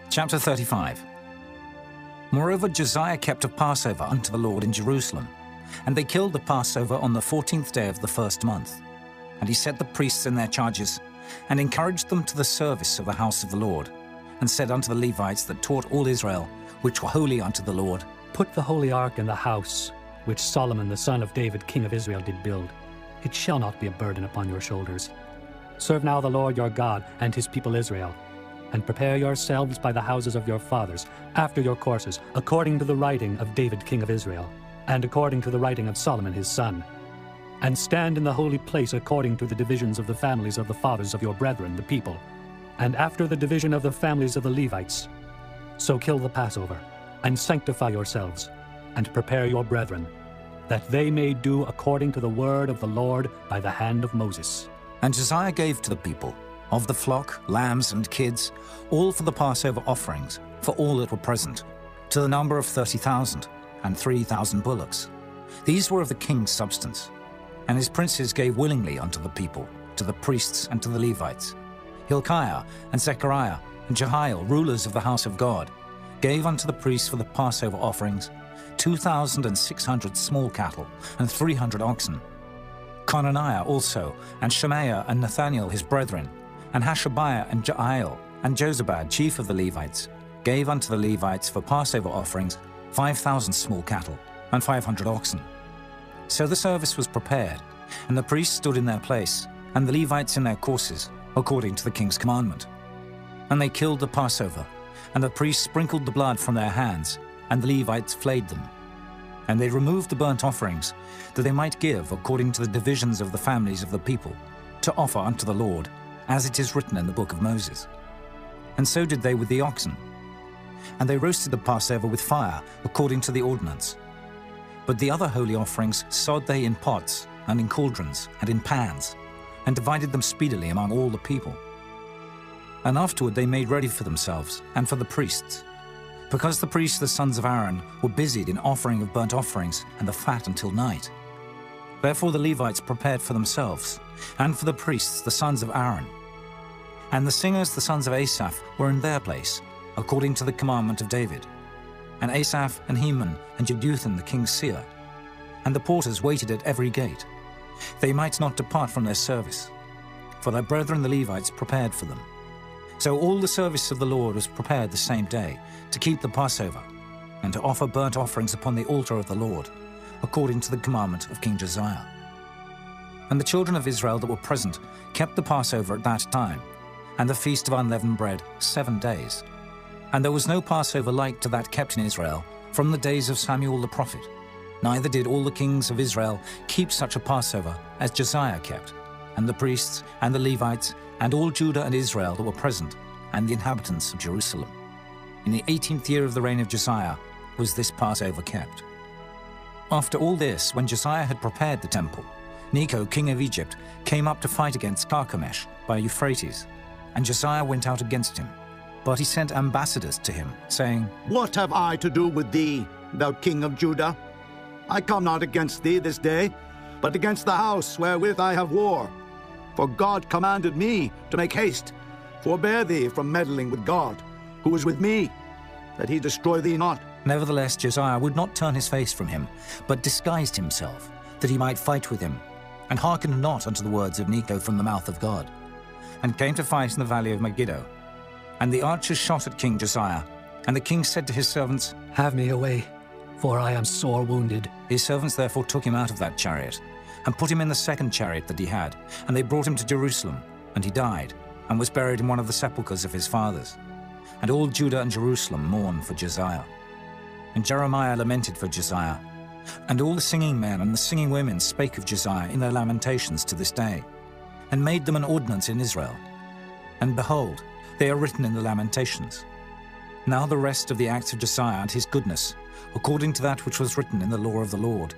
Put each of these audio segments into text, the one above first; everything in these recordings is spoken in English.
Chapter 35. Moreover, Josiah kept a Passover unto the Lord in Jerusalem, and they killed the Passover on the 14th day of the first month. And he set the priests in their charges, and encouraged them to the service of the house of the Lord, and said unto the Levites that taught all Israel, which were holy unto the Lord, Put the holy ark in the house, which Solomon the son of David king of Israel did build. It shall not be a burden upon your shoulders. Serve now the Lord your God and his people Israel, and prepare yourselves by the houses of your fathers, after your courses, according to the writing of David king of Israel, and according to the writing of Solomon his son. And stand in the holy place according to the divisions of the families of the fathers of your brethren, the people, and after the division of the families of the Levites. So kill the Passover, and sanctify yourselves, and prepare your brethren, that they may do according to the word of the Lord by the hand of Moses. And Josiah gave to the people, of the flock, lambs, and kids, all for the Passover offerings, for all that were present, to the number of 30,000, and 3,000 bullocks. These were of the king's substance. And his princes gave willingly unto the people, to the priests and to the Levites. Hilkiah and Zechariah and Jehiel, rulers of the house of God, gave unto the priests for the Passover offerings 2,600 small cattle and 300 oxen. Conaniah also, and Shemaiah and Nathaniel his brethren, and Hashabiah and Jael, and Jozabad, chief of the Levites, gave unto the Levites for Passover offerings 5,000 small cattle and 500 oxen. So the service was prepared, and the priests stood in their place, and the Levites in their courses, according to the king's commandment. And they killed the Passover, and the priests sprinkled the blood from their hands, and the Levites flayed them. And they removed the burnt offerings, that they might give according to the divisions of the families of the people, to offer unto the Lord, as it is written in the book of Moses. And so did they with the oxen. And they roasted the Passover with fire, according to the ordinance. But the other holy offerings sod they in pots, and in cauldrons, and in pans, and divided them speedily among all the people. And afterward they made ready for themselves, and for the priests, because the priests the sons of Aaron were busied in offering of burnt offerings and the fat until night. Therefore the Levites prepared for themselves, and for the priests the sons of Aaron. And the singers the sons of Asaph were in their place, according to the commandment of David. And Asaph and Heman and Jeduthun the king's seer. And the porters waited at every gate. They might not depart from their service, for their brethren the Levites prepared for them. So all the service of the Lord was prepared the same day, to keep the Passover, and to offer burnt offerings upon the altar of the Lord, according to the commandment of King Josiah. And the children of Israel that were present kept the Passover at that time, and the feast of unleavened bread 7 days. And there was no Passover like to that kept in Israel from the days of Samuel the prophet. Neither did all the kings of Israel keep such a Passover as Josiah kept, and the priests and the Levites and all Judah and Israel that were present, and the inhabitants of Jerusalem. In the 18th year of the reign of Josiah was this Passover kept. After all this, when Josiah had prepared the temple, Necho, king of Egypt, came up to fight against Carchemish by Euphrates, and Josiah went out against him. But he sent ambassadors to him, saying, What have I to do with thee, thou king of Judah? I come not against thee this day, but against the house wherewith I have war. For God commanded me to make haste, forbear thee from meddling with God, who is with me, that he destroy thee not. Nevertheless, Josiah would not turn his face from him, but disguised himself, that he might fight with him, and hearkened not unto the words of Necho from the mouth of God, and came to fight in the valley of Megiddo. And the archers shot at King Josiah, and the king said to his servants, Have me away, for I am sore wounded. His servants therefore took him out of that chariot, and put him in the second chariot that he had, and they brought him to Jerusalem, and he died, and was buried in one of the sepulchres of his fathers. And all Judah and Jerusalem mourned for Josiah. And Jeremiah lamented for Josiah. And all the singing men and the singing women spake of Josiah in their lamentations to this day, and made them an ordinance in Israel. And behold, they are written in the lamentations. Now the rest of the acts of Josiah and his goodness, according to that which was written in the law of the Lord,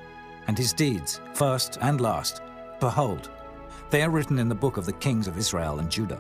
and his deeds, first and last, behold, they are written in the book of the kings of Israel and Judah.